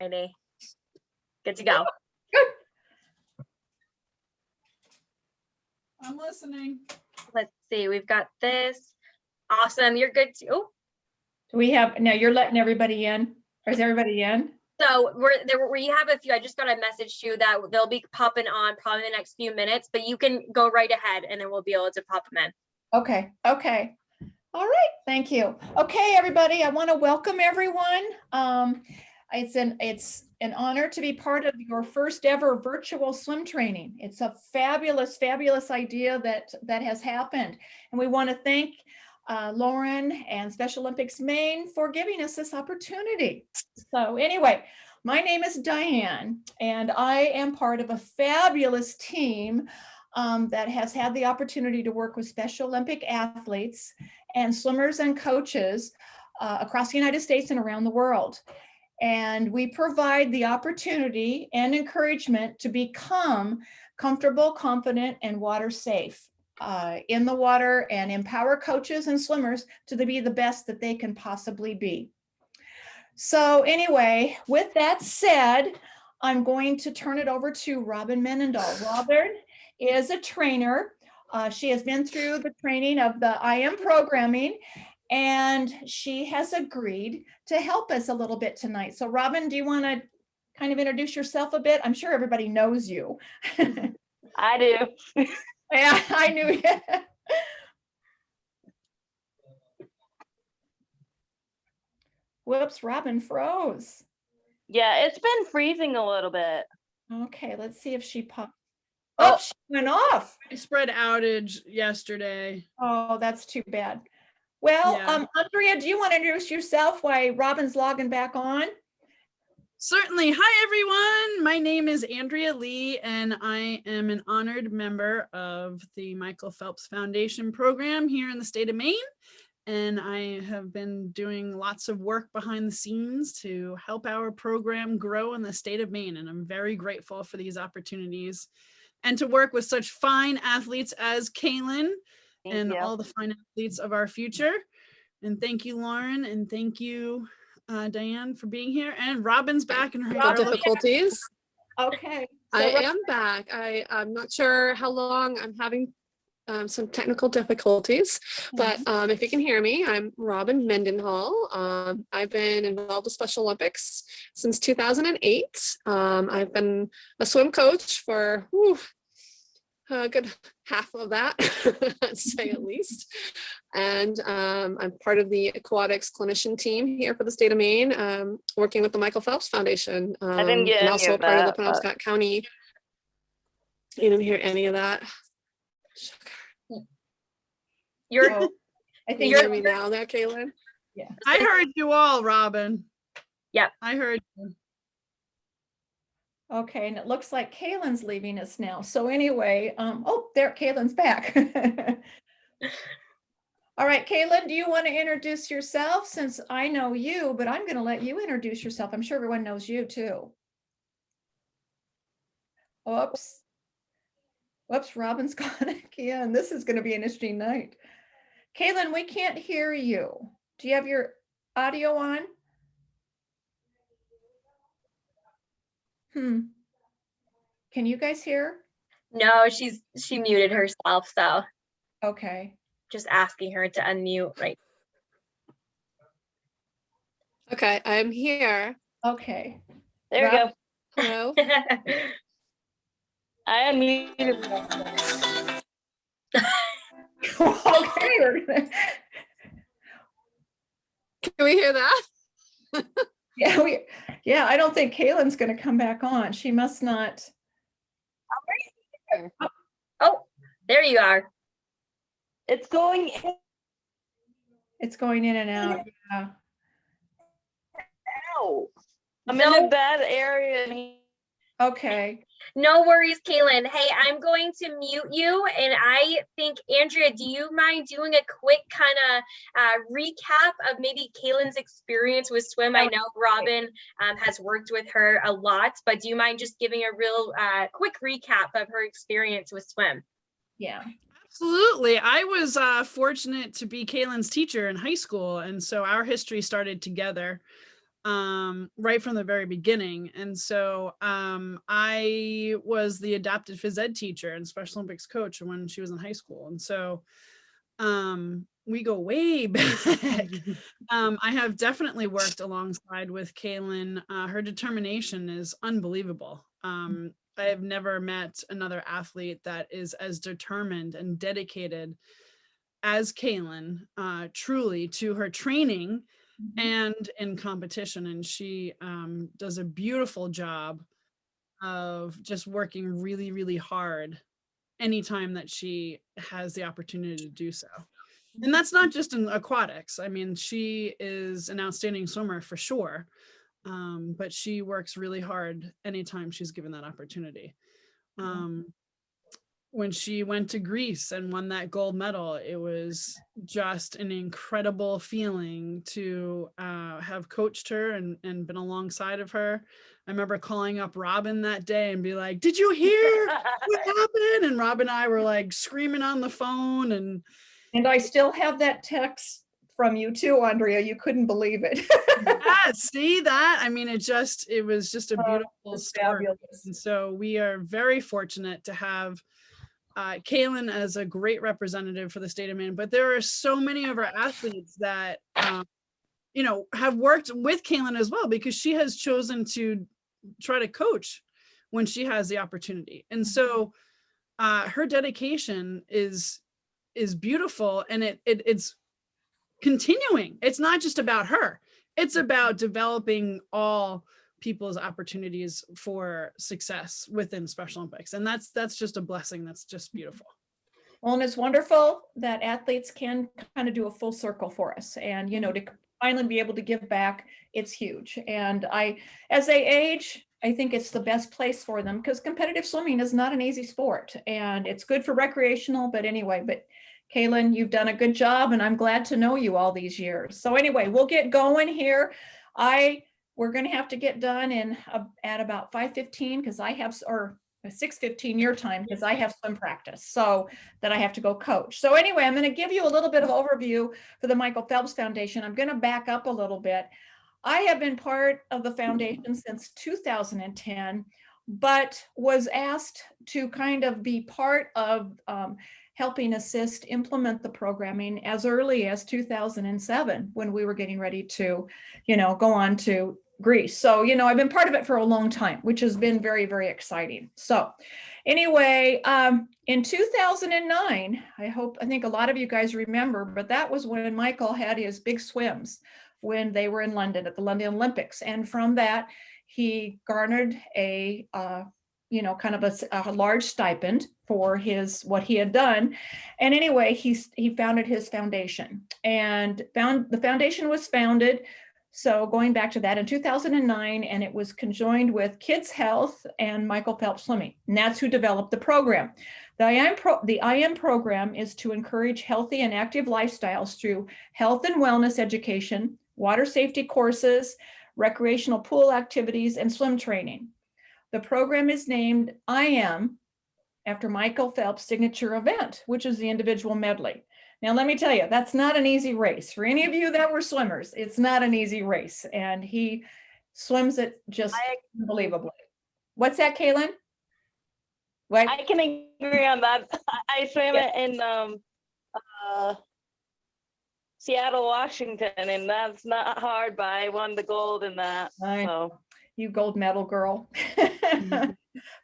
Ready? Good to go. Good. I'm listening. Let's see. We've got this. Awesome. You're good to. Oh. Do we have, now you're letting everybody in? Or is everybody in? So we have a few. I just got a message to you that they'll be popping on probably in the next few minutes, but you can go right ahead and then we'll be able to pop them in. Okay. Okay. All right. Thank you. Okay, everybody. I want to welcome everyone. It's an honor to be part of your first ever virtual swim training. It's a fabulous, fabulous idea that has happened. And we want to thank Lauren and Special Olympics Maine for giving us this opportunity. So anyway, my name is Diane, and I am part of a fabulous team that has had the opportunity to work with Special Olympic athletes and swimmers and coaches across the United States and around the world. And we provide the opportunity and encouragement to become comfortable, confident, and water safe in the water, and empower coaches and swimmers to be the best that they can possibly be. So anyway, with that said, I'm going to turn it over to Robin Mendendahl. Robin is a trainer. She has been through the training of the IM programming, and she has agreed to help us a little bit tonight. So Robin, do you want to kind of introduce yourself a bit? I'm sure everybody knows you. I do. Yeah, I knew you. Whoops, Robin froze. Yeah, it's been freezing a little bit. Okay, let's see if she popped. Oh, she went off. Spread outage yesterday. Oh, that's too bad. Well, Yeah. Andrea, do you want to introduce yourself while Robin's logging back on? Certainly. Hi, everyone. My name is Andrea Lee, and I am an honored member of the Michael Phelps Foundation program here in the state of Maine. And I have been doing lots of work behind the scenes to help our program grow in the state of Maine. And I'm very grateful for these opportunities and to work with such fine athletes as Kaitlyn and all the fine athletes of our future. And thank you, Lauren, and thank you, Diane, for being here. And Robin's back in her difficulties. Okay. So I am back. I'm not sure how long. I'm having some technical difficulties, but if you can hear me, I'm Robin Mendendahl. I've been involved with Special Olympics since 2008. I've been a swim coach for a good half of that, I'd say at least. And I'm part of the aquatics clinician team here for the state of Maine, working with the Michael Phelps Foundation. And also part of the Penobscot County. You didn't hear any of that. I think you hear me now there, Kaitlyn? Yeah. I heard you all, Robin. Yeah. I heard you. Okay, and it looks like Kaitlyn's leaving us now. So anyway, oh, there, Kaitlyn's back. All right, Kaitlyn, do you want to introduce yourself? Since I know you, but I'm going to let you introduce yourself. I'm sure everyone knows you too. Whoops. Whoops, Robin's gone again. This is going to be an interesting night. Kaitlyn, we can't hear you. Do you have your audio on? Can you guys hear? No, she muted herself, so. Okay. Just asking her to unmute, right? Okay, I'm here. Okay. There we go. Hello. I unmuted. Okay. Can we hear that? Yeah, I don't think Kaitlyn's going to come back on. She must not. Oh, there you are. It's going in. It's going in and out. Yeah. Ow. I'm in a bad area. Okay. No worries, Kaitlyn. Hey, I'm going to mute you, and I think, Andrea, do you mind doing a quick kind of recap of maybe Kaitlyn's experience with swim? I know Robin has worked with her a lot, but do you mind just giving a real quick recap of her experience with swim? Yeah. Absolutely. I was fortunate to be Kaitlyn's teacher in high school, and so our history started together. right from the very beginning. And so I was the adapted phys ed teacher and Special Olympics coach when she was in high school. And so we go way back. I have definitely worked alongside with Kaitlyn. Her determination is unbelievable. I have never met another athlete that is as determined and dedicated as Kaitlyn, truly, to her training and in competition. And she does a beautiful job of just working really, really hard anytime that she has the opportunity to do so. And that's not just in aquatics. I mean, she is an outstanding swimmer for sure, but she works really hard anytime she's given that opportunity. When she went to Greece and won that gold medal, it was just an incredible feeling to have coached her and been alongside of her. I remember calling up Robin that day and be like, "Did you hear what happened?" And Robin and I were like screaming on the phone. And I still have that text from you too, Andrea. You couldn't believe it. Yeah, see that? I mean, it was just a beautiful story. Fabulous. And so we are very fortunate to have Kaitlyn as a great representative for the state of Maine, but there are so many of our athletes that, have worked with Kaitlyn as well, because she has chosen to try to coach when she has the opportunity. And so her dedication is beautiful, and it's continuing. It's not just about her. It's about developing all people's opportunities for success within Special Olympics. And that's just a blessing. That's just beautiful. Well, and it's wonderful that athletes can kind of do a full circle for us, and, to finally be able to give back, it's huge. And as they age, I think it's the best place for them, because competitive swimming is not an easy sport, and it's good for recreational, but Kaitlyn, you've done a good job, and I'm glad to know you all these years. So anyway, we'll get going here. We're going to have to get done at about 5:15, because I have, or 6:15 your time, because I have swim practice, so that I have to go coach. So anyway, I'm going to give you a little bit of overview for the Michael Phelps Foundation. I'm going to back up a little bit. I have been part of the foundation since 2010, but was asked to kind of be part of helping assist implement the programming as early as 2007, when we were getting ready to, go on to Greece. So, I've been part of it for a long time, which has been very, very exciting. So anyway, in 2009, I think a lot of you guys remember, but that was when Michael had his big swims when they were in London at the London Olympics. And from that, he garnered a kind of a large stipend for what he had done. And anyway, he founded his foundation, and the foundation was founded, so going back to that, in 2009, and it was conjoined with Kids Health and Michael Phelps Swimming. And that's who developed the program. The IM program is to encourage healthy and active lifestyles through health and wellness education, water safety courses, recreational pool activities, and swim training. The program is named IM after Michael Phelps' signature event, which is the individual medley. Now, let me tell you, that's not an easy race. For any of you that were swimmers, it's not an easy race. And he swims it just unbelievably. What's that, Kaitlyn? What? I can agree on that. I swam it in Seattle, Washington, and that's not hard, but I won the gold in that. So. You gold medal girl.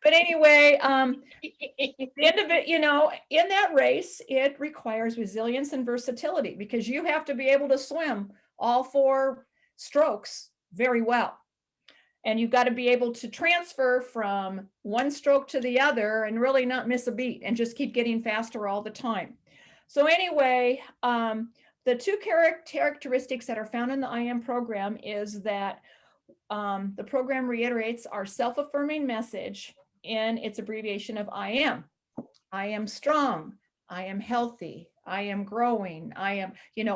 But anyway, the end of it, in that race, it requires resilience and versatility, because you have to be able to swim all 4 strokes very well. And you've got to be able to transfer from one stroke to the other and really not miss a beat and just keep getting faster all the time. So anyway, the 2 characteristics that are found in the IM program is that the program reiterates our self-affirming message in its abbreviation of IM. I am strong. I am healthy. I am growing. I am,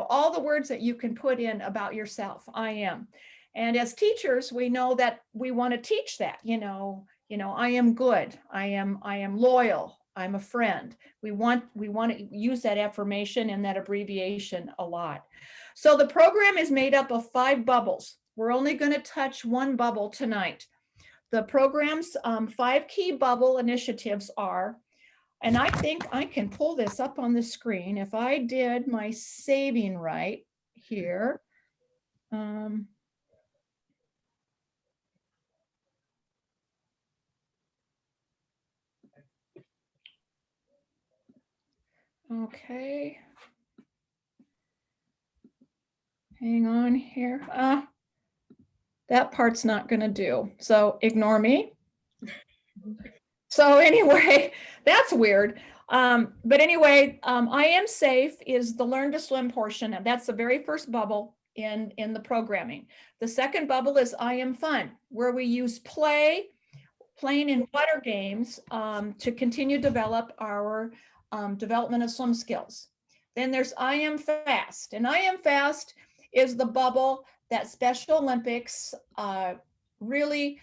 all the words that you can put in about yourself. I am. And as teachers, we know that we want to teach that, I am good. I am loyal. I'm a friend. We want to use that affirmation and that abbreviation a lot. So the program is made up of 5 bubbles. We're only going to touch one bubble tonight. The program's 5 key bubble initiatives are, and I think I can pull this up on the screen if I did my saving right here. Okay. Hang on here. That part's not going to do. So ignore me. So anyway, that's weird. But anyway, I Am Safe is the Learn to Swim portion, and that's the very first bubble in the programming. The second bubble is I Am Fun, where we use playing in water games to continue to develop our development of swim skills. Then there's I Am Fast, and I Am Fast is the bubble that Special Olympics really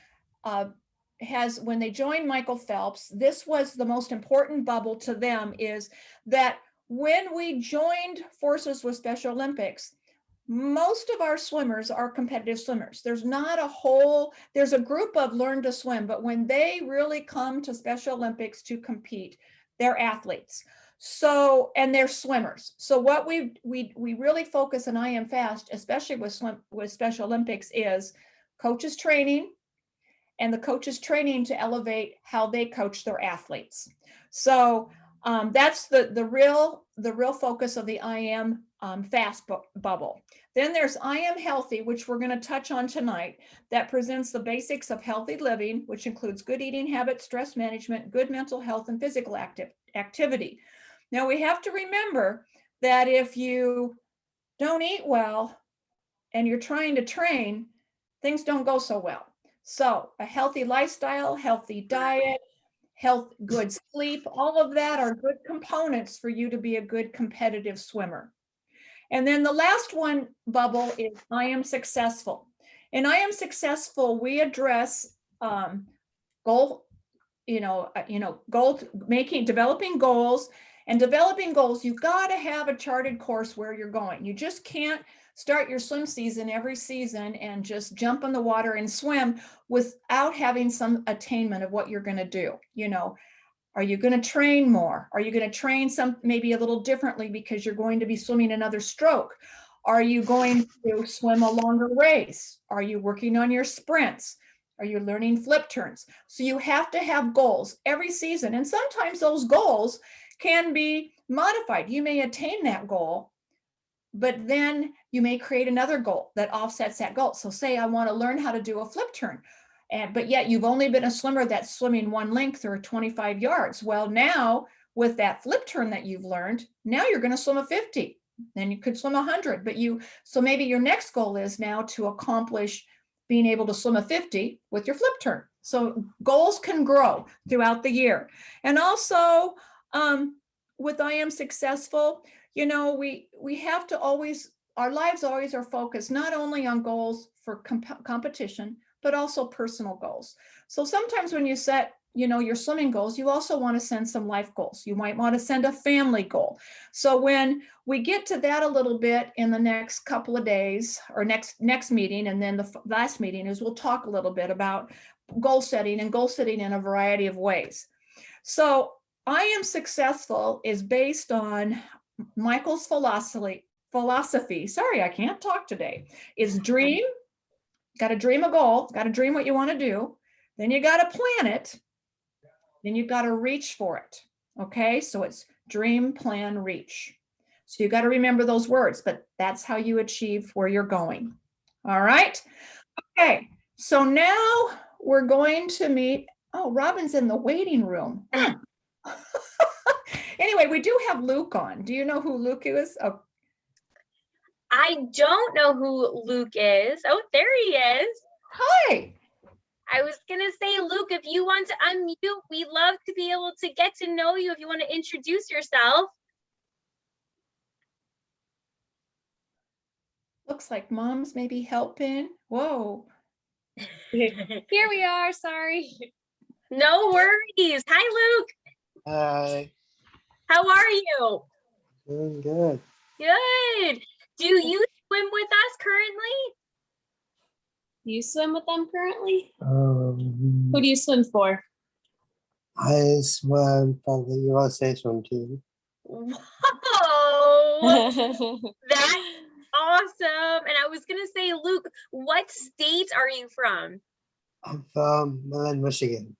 has, when they joined Michael Phelps, this was the most important bubble to them, is that when we joined forces with Special Olympics, most of our swimmers are competitive swimmers. There's not a whole, there's a group of Learn to Swim, but when they really come to Special Olympics to compete, they're athletes. So, and they're swimmers. So what we really focus on I Am Fast, especially with Special Olympics, is coaches training, and the coaches training to elevate how they coach their athletes. So that's the real focus of the I Am Fast bubble. Then there's I Am Healthy, which we're going to touch on tonight, that presents the basics of healthy living, which includes good eating habits, stress management, good mental health, and physical activity. Now we have to remember that if you don't eat well and you're trying to train, things don't go so well. So a healthy lifestyle, healthy diet, good sleep, all of that are good components for you to be a good competitive swimmer. And then the last one bubble is I Am Successful. In I Am Successful, we address goal making, developing goals. And developing goals, you've got to have a charted course where you're going. You just can't start your swim season every season and just jump in the water and swim without having some attainment of what you're going to do. You know, are you going to train more? Are you going to train maybe a little differently because you're going to be swimming another stroke? Are you going to swim a longer race? Are you working on your sprints? Are you learning flip turns? So you have to have goals every season. And sometimes those goals can be modified. You may attain that goal, but then you may create another goal that offsets that goal. So say I want to learn how to do a flip turn, but yet you've only been a swimmer that's swimming one length or 25 yards. Well, now with that flip turn that you've learned, now you're going to swim a 50. Then you could swim 100, so maybe your next goal is now to accomplish being able to swim a 50 with your flip turn. So goals can grow throughout the year. And also with I Am Successful, you know, we have to always, our lives always are focused not only on goals for competition, but also personal goals. So sometimes when you set, you know, your swimming goals, you also want to send some life goals. You might want to send a family goal. So when we get to that a little bit in the next couple of days or next meeting, and then the last meeting is we'll talk a little bit about goal setting in a variety of ways. So I Am Successful is based on Michael's philosophy. Sorry, I can't talk today. Is dream. Got to dream a goal. Got to dream what you want to do. Then you got to plan it. Then you've got to reach for it. Okay, so it's dream, plan, reach. So you got to remember those words, but that's how you achieve where you're going. All right. Okay, so now we're going to meet. Oh, Robin's in the waiting room. Anyway, we do have Luke on. Do you know who Luke is? Oh. I don't know who Luke is. Oh, there he is. Hi. I was going to say, Luke, if you want to unmute, we'd love to be able to get to know you if you want to introduce yourself. Looks like mom's maybe helping. Whoa. Here we are, sorry. No worries. Hi, Luke. Hi. How are you? Doing good. Good. Do you swim with us currently? Do you swim with them currently? Um, Who do you swim for? I swam for the USA swim team. Whoa, that's awesome. And I was gonna say, Luke, what state are you from? I'm from Milan, Michigan.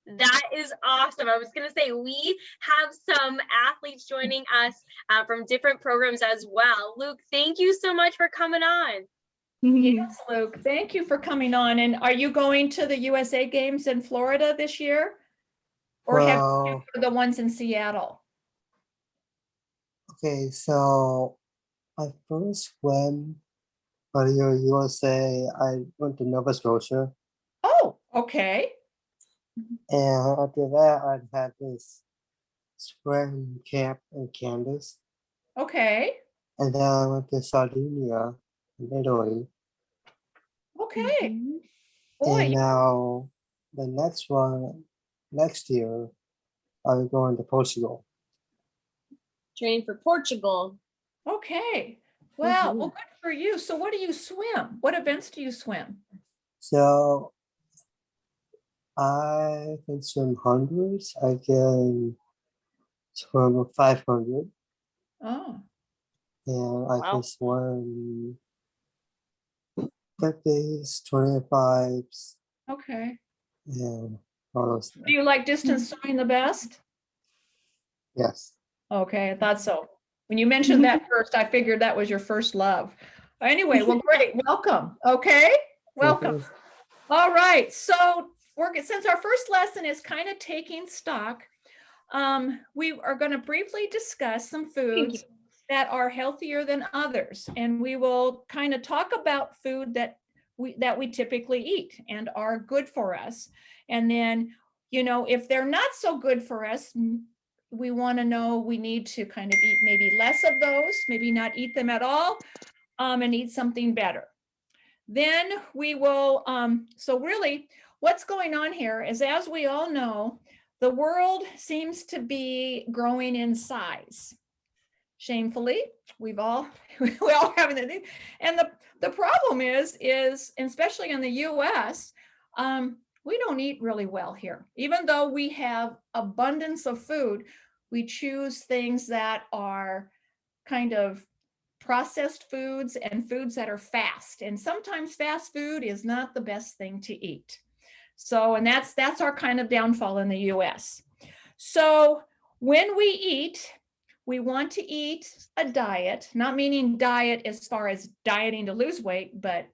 That is awesome. I was going to say, we have some athletes joining us from different programs as well. Luke, thank you so much for coming on. Yes, Luke, thank you for coming on. And are you going to the USA Games in Florida this year? Or have you Well, been to the ones in Seattle? okay, so I first swam for the USA. I went to Nova Scotia, Oh, okay. and after that, I had this swim camp in Candace, Okay. and then I went to Sardinia in Italy, Okay. Mhm. Boy, and now the next year, I'm going to Portugal. Training for Portugal. okay. Well, good for you. So what do you swim? What events do you swim? So I can swim hundreds. I can swim 500, Oh, and I Wow. can swim 50s, 25s, okay. and all those Do things. you like distance swimming the best? Yes. Okay, I thought so. When you mentioned that first, I figured that was your first love. Anyway, well, great. Welcome. Okay, welcome. Mhm. All right. So since our first lesson is kind of taking stock, we are going to briefly discuss some foods that are healthier than others, and we will kind of talk about food that we typically eat and are good for us. And then, if they're not so good for us, we want to know we need to kind of eat maybe less of those, maybe not eat them at all, and eat something better. Then we will, so really what's going on here is, as we all know, the world seems to be growing in size. Shamefully, we all have it. And the problem is especially in the US, we don't eat really well here. Even though we have abundance of food, we choose things that are kind of processed foods and foods that are fast. And sometimes fast food is not the best thing to eat. So, and that's our kind of downfall in the US. So when we eat, we want to eat a diet, not meaning diet as far as dieting to lose weight, but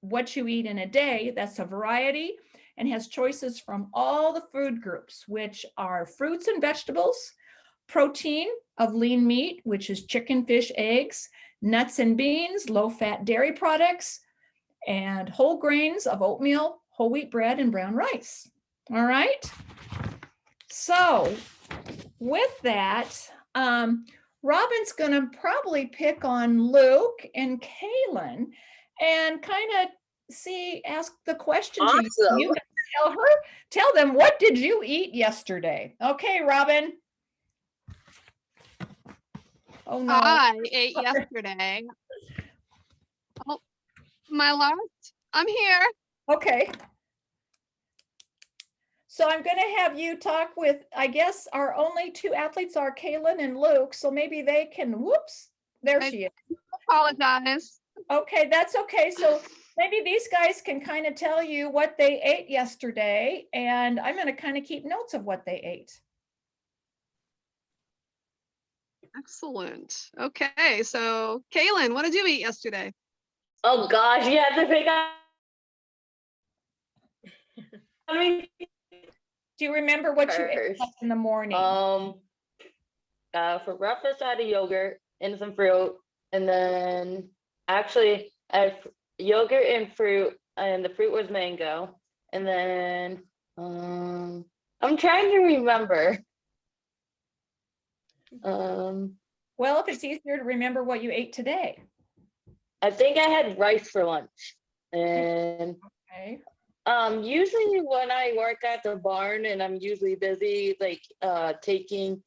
what you eat in a day, that's a variety and has choices from all the food groups, which are fruits and vegetables, protein of lean meat, which is chicken, fish, eggs, nuts and beans, low-fat dairy products, and whole grains of oatmeal, whole wheat bread, and brown rice. All right. So with that, Robin's going to probably pick on Luke and Kaitlyn and kind of ask the question to you. Awesome. You can tell them, what did you eat yesterday? Okay, Robin. Oh no. I ate yesterday. Oh, my last. I'm here. Okay. So I'm going to have you talk with, I guess our only two athletes are Kaitlyn and Luke. So maybe they can, whoops, there she is. Apologize. Okay, that's okay. So maybe these guys can kind of tell you what they ate yesterday, and I'm going to kind of keep notes of what they ate. Excellent. Okay, so Kaitlyn, what did you eat yesterday? Oh gosh, you had to pick up. I mean, Do you remember what you ate first, in the morning? for breakfast I had a yogurt and some fruit, and then actually I had yogurt and fruit, and the fruit was mango, and then I'm trying to remember. Well, if it's easier to remember what you ate today. I think I had rice for lunch, and Okay. usually when I work at the barn and I'm usually busy, like taking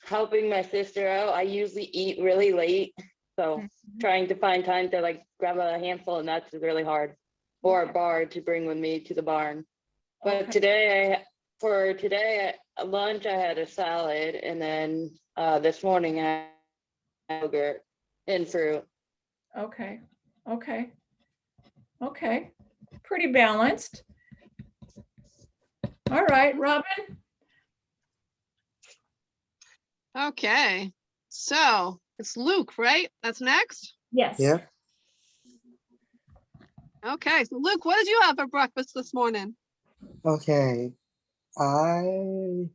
helping my sister out, I usually eat really late. So trying to find time to like grab a handful of nuts is really hard, or a bar to bring with me to the barn. But Okay. today at lunch, I had a salad, and then this morning I had yogurt and fruit. Okay, okay, okay. Pretty balanced. All right, Robin. Okay, so it's Luke, right? That's next. Yes. Yeah. Okay, so Luke, what did you have for breakfast this morning? Okay. I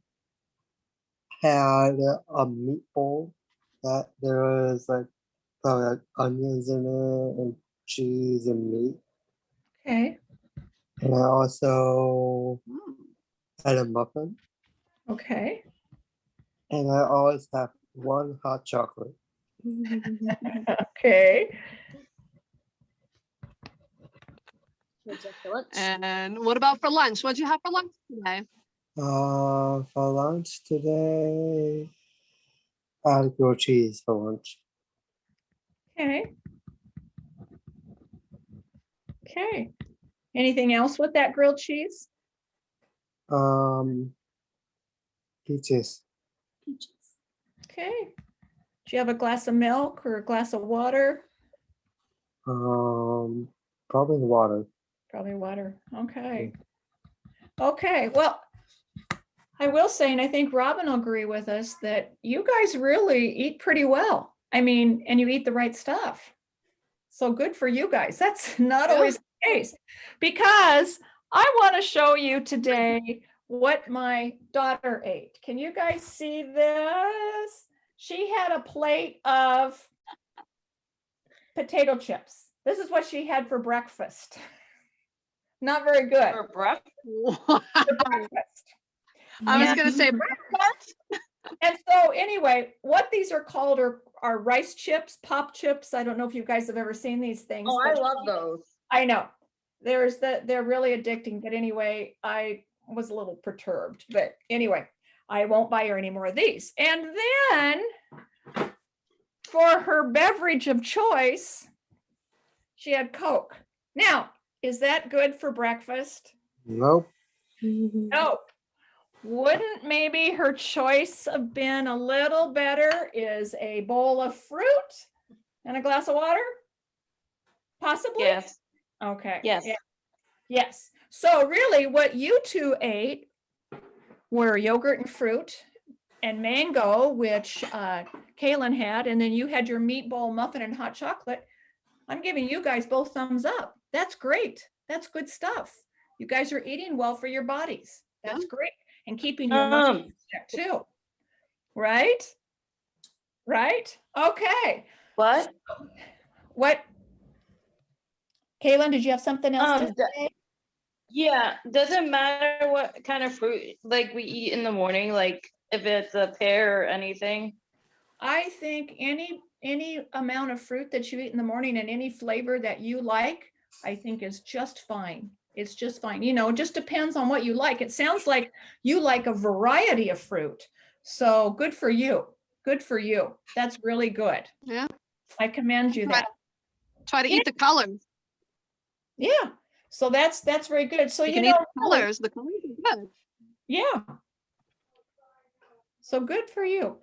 had a meatball that there was like onions in it and cheese and meat. Okay, And I also Mm. had a muffin. okay. And I always have one hot chocolate. Okay. And what about for lunch? What did you have for lunch today? For lunch today, I had grilled cheese for lunch. Okay. Okay. Anything else with that grilled cheese? Peaches. Okay. Do you have a glass of milk or a glass of water? Probably water. Probably water. Okay. Okay. Well, I will say, and I think Robin will agree with us, that you guys really eat pretty well. I mean, and you eat the right stuff. So good for you guys. That's not Yeah. always the case, because I want to show you today what my daughter ate. Can you guys see this? She had a plate of potato chips. This is what she had for breakfast. Not very good. For breakfast? For breakfast. I was Yeah. gonna say breakfast. And so anyway, what these are called are rice chips, pop chips. I don't know if you guys have ever seen these things. Oh, I but love those. I know. They're really addicting. But anyway, I was a little perturbed. But anyway, I won't buy her any more of these. And then for her beverage of choice, she had Coke. Now, is that good for breakfast? Nope. No. Wouldn't maybe her choice have been a little better is a bowl of fruit and a glass of water? Possibly? Yes. Okay. Yes. Yeah. Yes. So really what you two ate were yogurt and fruit and mango, which Kaitlyn had, and then you had your meatball, muffin, and hot chocolate. I'm giving you guys both thumbs up. That's great. That's good stuff. You guys are eating well for your bodies. That's great. And keeping your mind in check too. Right? Right? Okay. What? What? Kaitlyn, did you have something else to say? Yeah, doesn't matter what kind of fruit like we eat in the morning, like if it's a pear or anything. I think any amount of fruit that you eat in the morning and any flavor that you like, I think is just fine. It's just fine. You know, it just depends on what you like. It sounds like you like a variety of fruit. So good for you. Good for you. That's really good. Yeah. I commend you that. Try to eat the colors. Yeah. So that's very good. So You you can know, eat the colors. The colors are good. yeah. So good for you.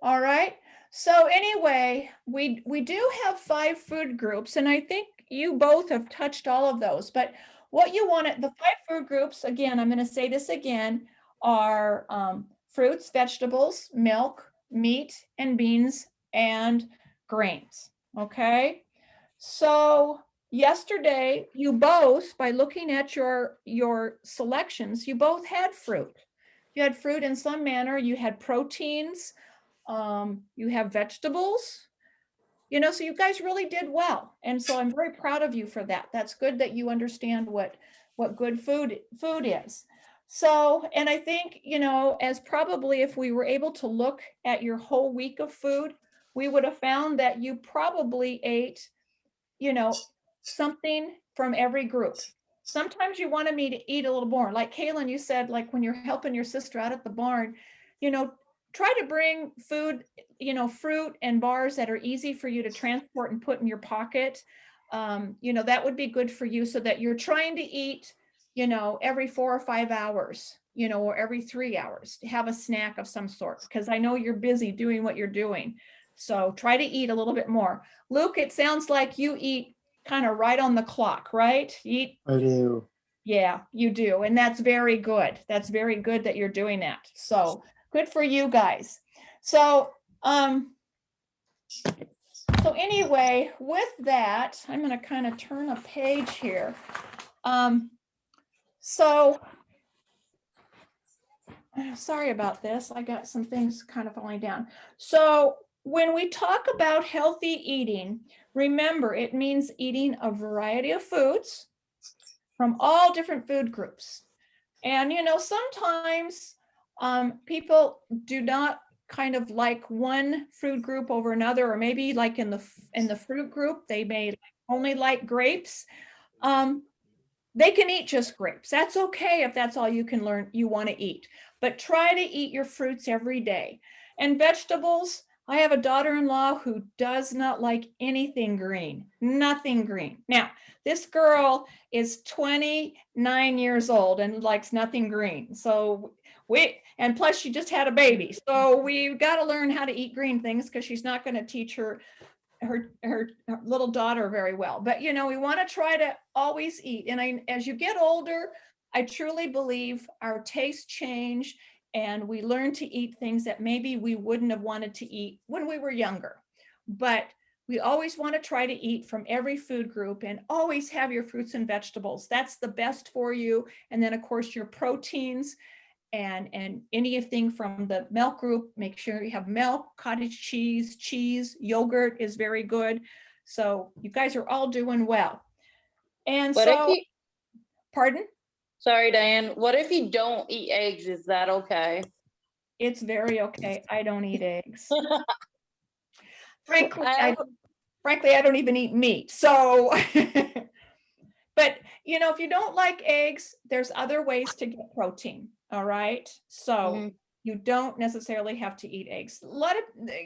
All right. So anyway, we do have 5 food groups, and I think you both have touched all of those. But what you want the 5 food groups, again, I'm going to say this again, are fruits, vegetables, milk, meat, and beans, and grains. Okay. So yesterday, you both, by looking at your selections, you both had fruit. You had fruit in some manner. You had proteins. You have vegetables. You know, so you guys really did well, and so I'm very proud of you for that. That's good that you understand what good food is. So, and I think, you know, as probably if we were able to look at your whole week of food, we would have found that you probably ate, you know, something from every group. Sometimes you wanted me to eat a little more. Like Kaitlyn, you said, like when you're helping your sister out at the barn, you know, try to bring food, fruit and bars that are easy for you to transport and put in your pocket. That would be good for you, so that you're trying to eat, every 4 or 5 hours, or every 3 hours, to have a snack of some sort, because I know you're busy doing what you're doing. So try to eat a little bit more. Luke, it sounds like you eat kind of right on the clock, right? You eat. I do. Yeah, you do. And that's very good. That's very good that you're doing that. So good for you guys. So, anyway, with that, I'm going to kind of turn a page here. Sorry about this. I got some things kind of falling down. So when we talk about healthy eating, remember, it means eating a variety of foods from all different food groups. And, sometimes people do not kind of like one food group over another, or maybe like in the fruit group, they may only like grapes. They can eat just grapes. That's okay if that's all you want to eat, but try to eat your fruits every day. And vegetables, I have a daughter-in-law who does not like anything green, nothing green. Now, this girl is 29 years old and likes nothing green. So and plus she just had a baby. So we've got to learn how to eat green things, because she's not going to teach her little daughter very well. But we want to try to always eat. And as you get older, I truly believe our tastes change, and we learn to eat things that maybe we wouldn't have wanted to eat when we were younger. But we always want to try to eat from every food group, and always have your fruits and vegetables. That's the best for you. And then of course your proteins, and anything from the milk group. Make sure you have milk, cottage cheese, yogurt is very good. So you guys are all doing well. And pardon? Sorry, Diane. What if you don't eat eggs? Is that okay? It's very okay. I don't eat eggs. Frankly, I don't even eat meat. So, but if you don't like eggs, there's other ways to get protein. All right. So you don't necessarily have to eat eggs.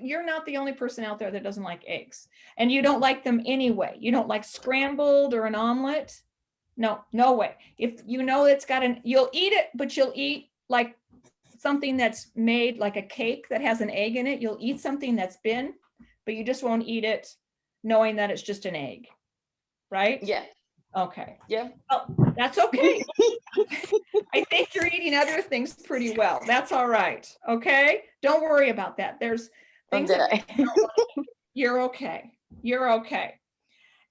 You're not the only person out there that doesn't like eggs, and you don't like them anyway. You don't like scrambled or an omelet. No way. If it's you'll eat it, but you'll eat like something that's made like a cake that has an egg in it. You'll eat something that's but you just won't eat it knowing that it's just an egg. Right? Yeah. Okay. Yeah. Well, that's okay. I think you're eating other things pretty well. That's all right. Okay. Don't worry about that. There's things you're okay. You're okay.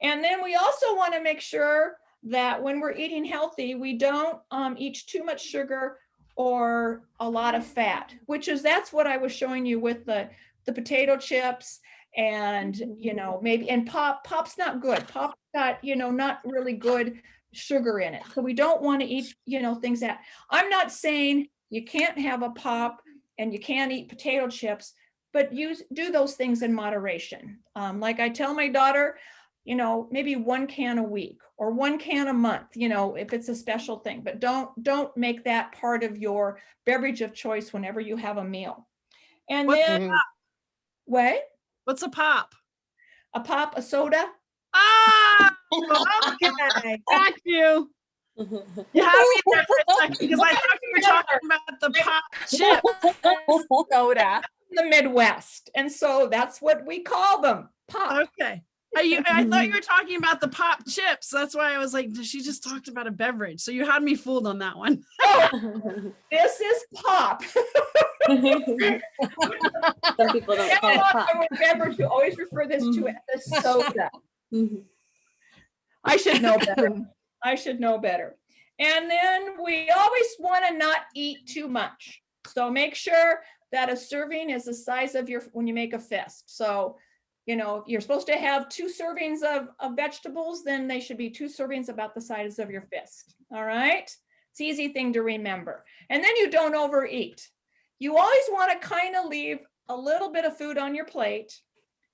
And then we also want to make sure that when we're eating healthy, we don't eat too much sugar or a lot of fat, that's what I was showing you with the potato chips. And maybe, and pop's not good. Pop's got not really good sugar in it. So we don't want to eat things that, I'm not saying you can't have a pop and you can't eat potato chips, but do those things in moderation. Like I tell my daughter, maybe 1 can a week or 1 can a month, if it's a special thing, but don't make that part of your beverage of choice whenever you have a meal. And what? What's a pop? A pop, a soda. Okay. Thank you. You had me there for a second, because I thought you were talking about the pop chip soda. The Midwest. And so that's what we call them. Pop. Okay. I thought you were talking about the pop chips. That's why I was like, she just talked about a beverage. So you had me fooled on that one. This is pop. Some people don't call it pop. Beverage, you always refer this to as a soda. I should know better. And then we always want to not eat too much. So make sure that a serving is the size of when you make a fist. So if you're supposed to have 2 servings of vegetables, then they should be 2 servings about the size of your fist. All right. It's an easy thing to remember. And then you don't overeat. You always want to kind of leave a little bit of food on your plate,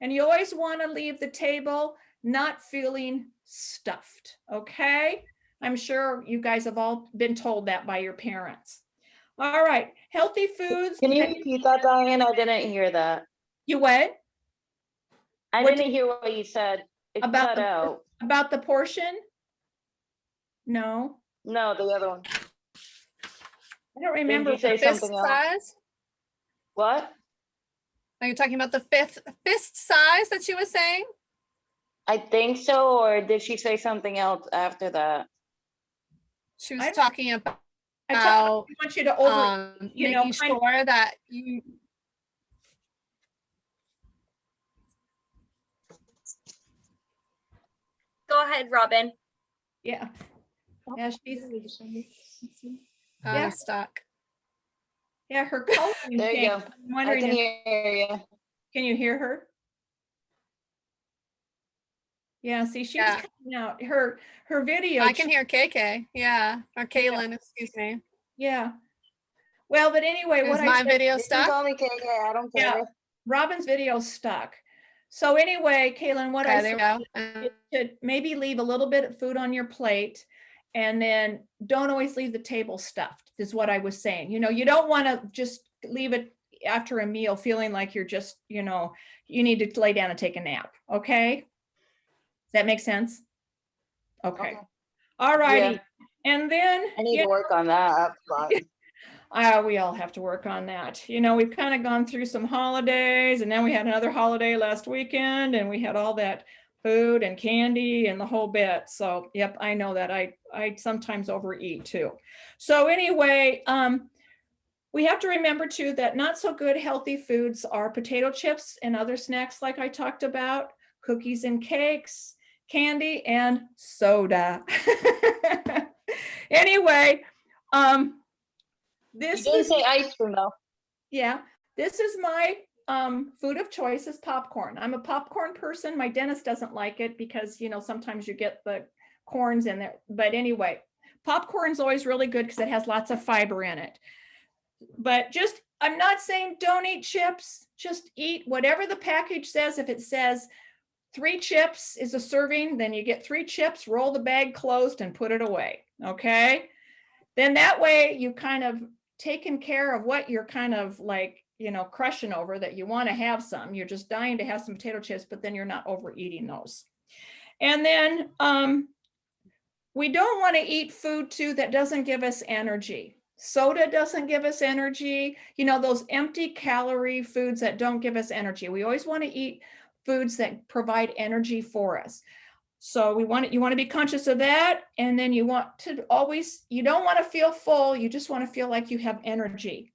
and you always want to leave the table not feeling stuffed. Okay. I'm sure you guys have all been told that by your parents. All right, healthy foods. Can you repeat that, Diane? I didn't hear that. You what? I What didn't hear what you said. It cut out. About the portion? No, No, the other one. I don't remember. Did you say Fist something else? size? What? Are you talking about the fist size that she was saying? I think so, or did she say something else after that? She was I- talking about I want you to making sure that you. Go ahead, Robin. Yeah. Yeah, she's Yeah. Stuck. yeah, her coloring There you changed. go. I'm I wondering can if, hear you. can you hear her? Yeah, see, she's Yeah. cutting out her video. I can hear KK. Yeah. Or Kaitlyn, excuse me. Yeah. Well, but anyway, Is what I my said, video You can stuck? call me KK, I don't yeah, care. Robin's video's stuck. So anyway, Kaitlyn, what I Okay, there said we go. is to maybe leave a little bit of food on your plate, and then don't always leave the table stuffed, is what I was saying. You know, you don't want to just leave it after a meal feeling like you're just, you know, you need to lay down and take a nap. Okay. Does that make sense? Okay. All righty. Yeah. And then I need to work on that, but we all have to work on that. You know, we've kind of gone through some holidays, and then we had another holiday last weekend, and we had all that food and candy and the whole bit. So, yep, I know that I sometimes overeat too. So anyway, we have to remember too that not so good healthy foods are potato chips and other snacks like I talked about, cookies and cakes, candy, and soda. Anyway, you this didn't is, say ice cream though. yeah, this is my food of choice is popcorn. I'm a popcorn person. My dentist doesn't like it because, you know, sometimes you get the corns in there. But anyway, popcorn's always really good because it has lots of fiber in it. But just, I'm not saying don't eat chips. Just eat whatever the package says. If it says 3 chips is a serving, then you get 3 chips, roll the bag closed and put it away. Okay. Then that way you kind of taken care of what you're kind of like, you know, crushing over, that you want to have some. You're just dying to have some potato chips, but then you're not overeating those. And then we don't want to eat food too that doesn't give us energy. Soda doesn't give us energy. You know, those empty calorie foods that don't give us energy. We always want to eat foods that provide energy for us. So you want to be conscious of that. And then you want to always, you don't want to feel full. You just want to feel like you have energy.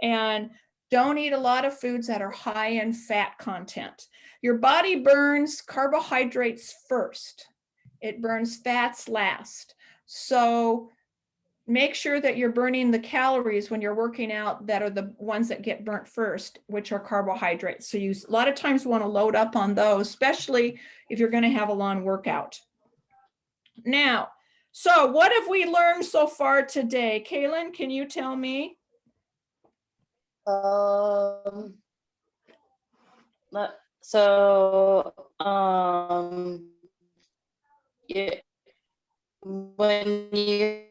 And don't eat a lot of foods that are high in fat content. Your body burns carbohydrates first. It burns fats last. So make sure that you're burning the calories when you're working out that are the ones that get burnt first, which are carbohydrates. So you a lot of times want to load up on those, especially if you're going to have a long workout. Now, so what have we learned so far today? Kaitlyn, can you tell me? So, yeah, when you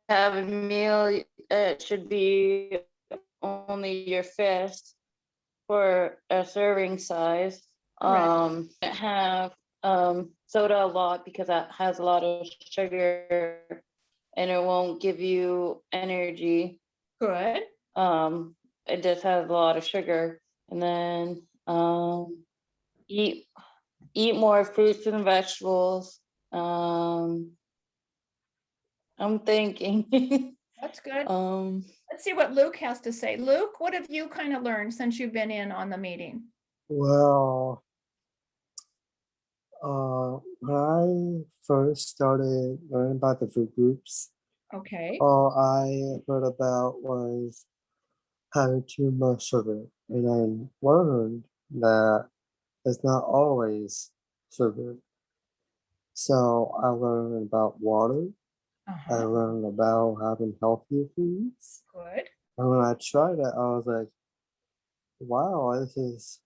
have a meal, it should be only your fist for a serving size. Have soda a lot because that has a lot of sugar and it won't give you energy. Good. It just has a lot of sugar. And then eat more fruits and vegetables. I'm thinking. That's good. Let's see what Luke has to say. Luke, what have you kind of learned since you've been in on the meeting? Well, when I first started learning about the food groups, okay, all I heard about was having too much sugar, and I learned that it's not always sugar. So I learned about water. I learned about having healthier foods. Good. And when I tried it, I was like, wow, this is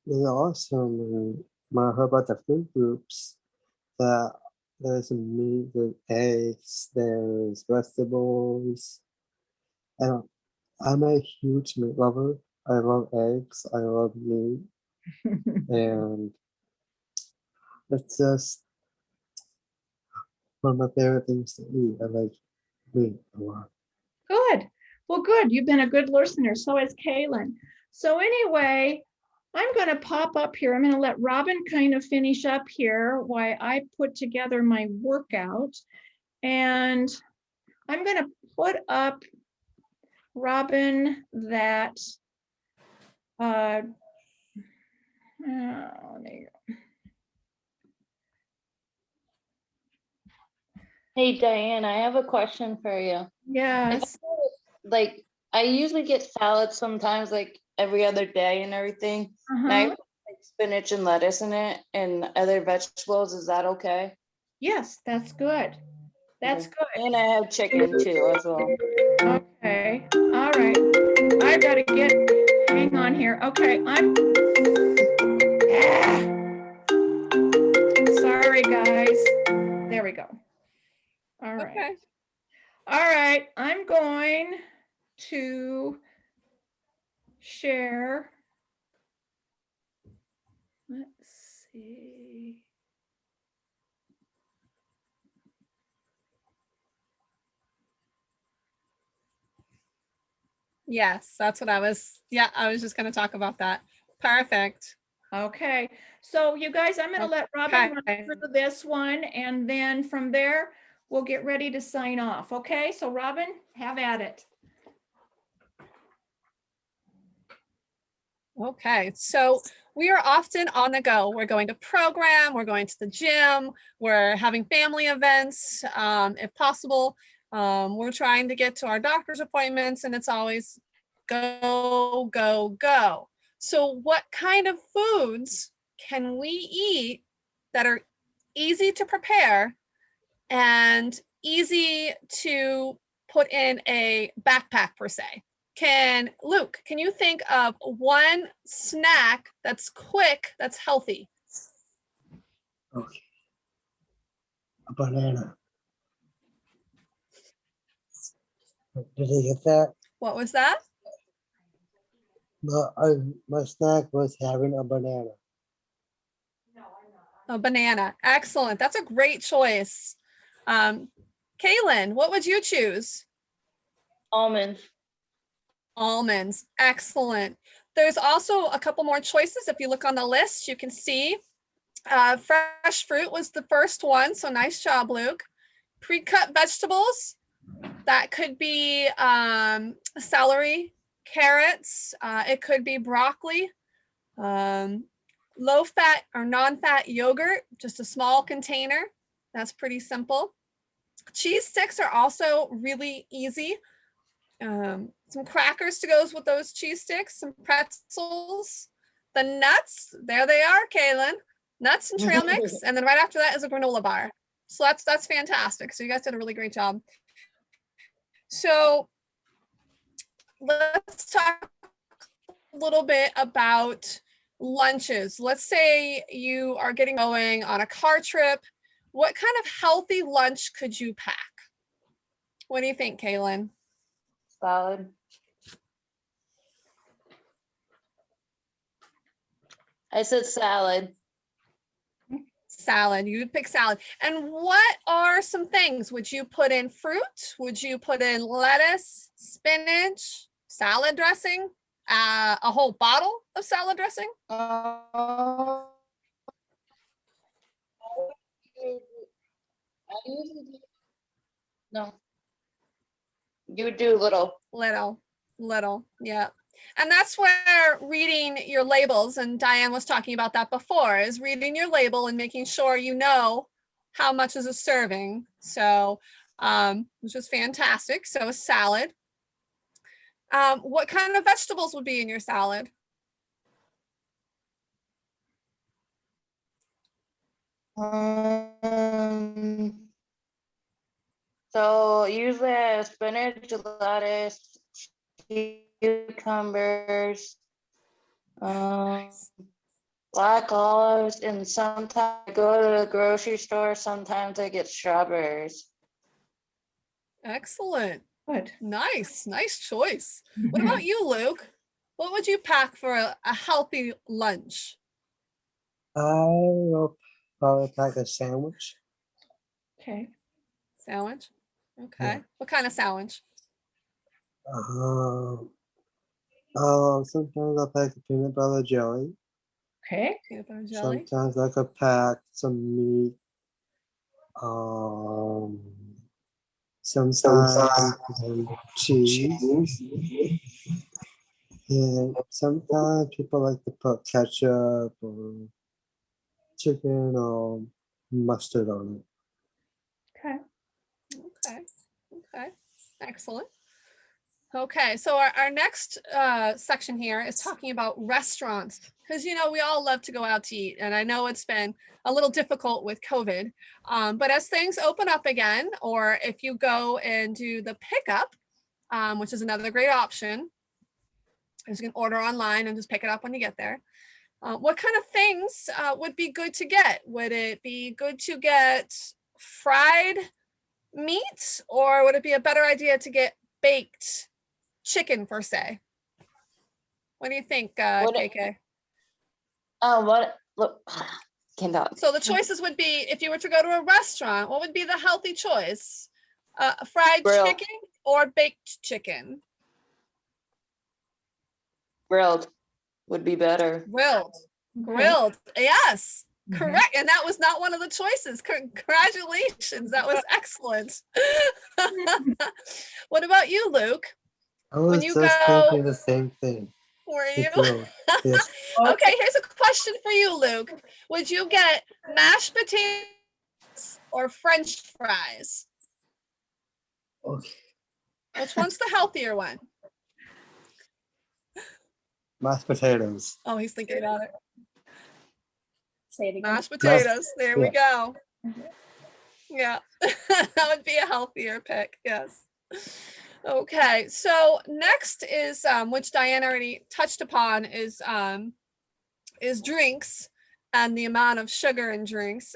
really awesome. And when I heard about the food groups, that there's meat, there's eggs, there's vegetables, And I'm a huge meat lover. I love eggs. I love meat, and it's just one of my favorite things to eat. I like meat a lot. Good. Well, good. You've been a good listener. So has Kaitlyn. So anyway, I'm going to pop up here. I'm going to let Robin kind of finish up here while I put together my workout. And I'm going to put up, Robin, that let me go. Hey, Diane, I have a question for you. Yes. Like, I usually get salads sometimes, like every other day and everything. And I Uh-huh. put, like spinach and lettuce in it and other vegetables. Is that okay? Yes, that's good. That's good. And I have chicken too as well. Okay. All right. I've got to hang on here. Okay. Sorry, guys. There we go. All right. Okay. All right. I'm going to share. Let's see. Yes, that's what I was just going to talk about that. Perfect. Okay. So you guys, I'm going to let Robin run through this one, and then from there, we'll get ready to sign off. Okay. So Robin, have at it. Okay, so we are often on the go. We're going to program, we're going to the gym, we're having family events, if possible. We're trying to get to our doctor's appointments, and it's always go, go, go. So what kind of foods can we eat that are easy to prepare and easy to put in a backpack per se? Luke, can you think of one snack that's quick, that's healthy? Okay. A banana. Did you get that? What was that? My snack was having a banana. A banana. Excellent. That's a great choice. Kaitlyn, what would you choose? Almonds. Almonds. Excellent. There's also a couple more choices. If you look on the list, you can see fresh fruit was the first one. So nice job, Luke. Pre-cut vegetables. That could be celery, carrots. It could be broccoli. Low-fat or non-fat yogurt, just a small container. That's pretty simple. Cheese sticks are also really easy. Some crackers to go with those cheese sticks, some pretzels. The nuts, there they are, Kaitlyn. Nuts and trail mix. And then right after that is a granola bar. So that's fantastic. So you guys did a really great job. So let's talk a little bit about lunches. Let's say you are getting going on a car trip. What kind of healthy lunch could you pack? What do you think, Kaitlyn? Salad. I said salad. Salad. You would pick salad. And what are some things? Would you put in fruit? Would you put in lettuce, spinach, salad dressing, a whole bottle of salad dressing? I usually do, no. You would do little. Little, yeah. And that's where reading your labels, and Diane was talking about that before, is reading your label and making sure you know how much is a serving. So, which is fantastic. So a salad. What kind of vegetables would be in your salad? So usually I have spinach, lettuce, cucumbers, black olives, and sometimes I go to the grocery store. Sometimes I get strawberries. Excellent. Good. Nice choice. What about you, Luke? What would you pack for a healthy lunch? I will probably pack a sandwich. Okay. Sandwich? Okay. Yeah. What kind of sandwich? Sometimes I'll pack a peanut butter jelly. Okay. Peanut butter jelly? Sometimes I could pack some meat. Sometimes some cheese. And sometimes people like to put ketchup or chicken or mustard on it. Okay. Okay. Excellent. Okay, so our next section here is talking about restaurants, because we all love to go out to eat, and I know it's been a little difficult with COVID, but as things open up again, or if you go and do the pickup, which is another great option, is you can order online and just pick it up when you get there. What kind of things would be good to get? Would it be good to get fried meat, or would it be a better idea to get baked chicken per se? What do you think, KK? What? Look, cannot. So the choices would be, if you were to go to a restaurant, what would be the healthy choice? Fried Grilled. chicken or baked chicken? Grilled would be better. Grilled. Yes, Mhm. correct. And that was not one of the choices. Congratulations. That was excellent. What about you, Luke? I was you just go- thinking the same thing. Were The you? grilled. Yes. Okay, here's a question for you, Luke. Would you get mashed potatoes or French fries? Okay. Which one's the healthier one? Mashed potatoes. Oh, he's thinking about it. Say it again. Mashed potatoes. There we go. Mhm. Yeah, that would be a healthier pick. Yes. Okay, so next is which Diane already touched upon is drinks and the amount of sugar in drinks.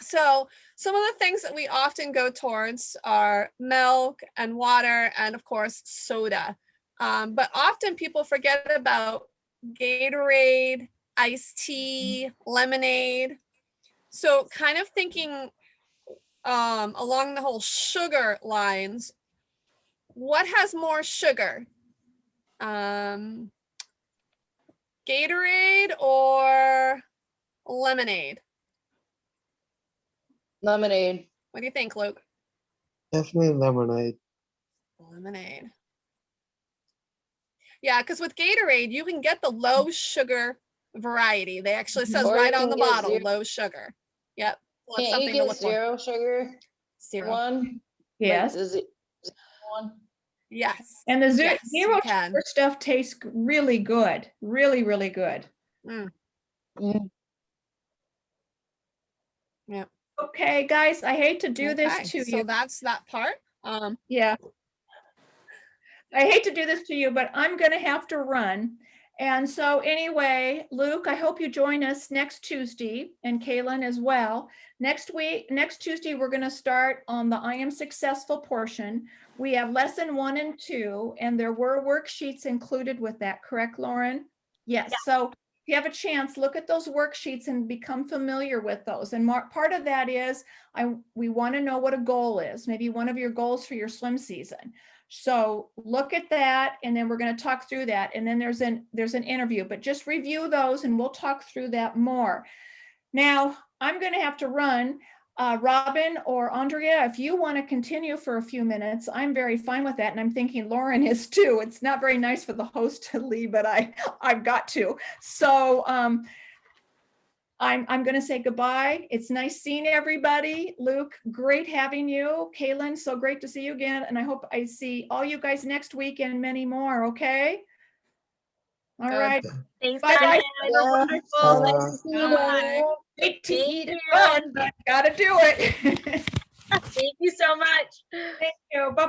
So some of the things that we often go towards are milk and water and of course soda. But often people forget about Gatorade, iced tea, lemonade. So kind of thinking along the whole sugar lines, what has more sugar? Gatorade or lemonade? Lemonade. What do you think, Luke? Definitely lemonade. Lemonade. Yeah, because with Gatorade, you can get the low sugar variety. They actually says Or right you on can the get bottle, zero- low sugar. Yep. So that's Can't you something to get look for. zero sugar Zero. one? Yes. Like, is it one? Yes. And the Yes, you zero can. sugar stuff tastes really good. Really, really good. Mm. Mm. Yeah. Okay, guys, I hate to do this Okay, to so you. that's that part. Yeah. I hate to do this to you, but I'm going to have to run. And so anyway, Luke, I hope you join us next Tuesday, and Kaitlyn as well. Next Tuesday, we're going to start on the I Am Successful portion. We have lesson 1 and 2, and there were worksheets included with that, correct, Lauren? Yes. So if you have a chance, look at those worksheets and become familiar with those. And part of that is we want to know what a goal is, maybe one of your goals for your swim season. So look at that, and then we're going to talk through that. And then there's an interview, but just review those and we'll talk through that more. Now, I'm going to have to run. Robin or Andrea, if you want to continue for a few minutes, I'm very fine with that. And I'm thinking Lauren is too. It's not very nice for the host to leave, but I've got to. So I'm going to say goodbye. It's nice seeing everybody. Luke, great having you. Kaitlyn, so great to see you again. And I hope I see all you guys next week and many more, okay? All Good. right. Thanks, Bye, Diane. guys. You're wonderful. Bye. Nice to see you. Bye. Wait to Thank eat and you. run, but gotta do it. Thank you so much. Thank you. Bye.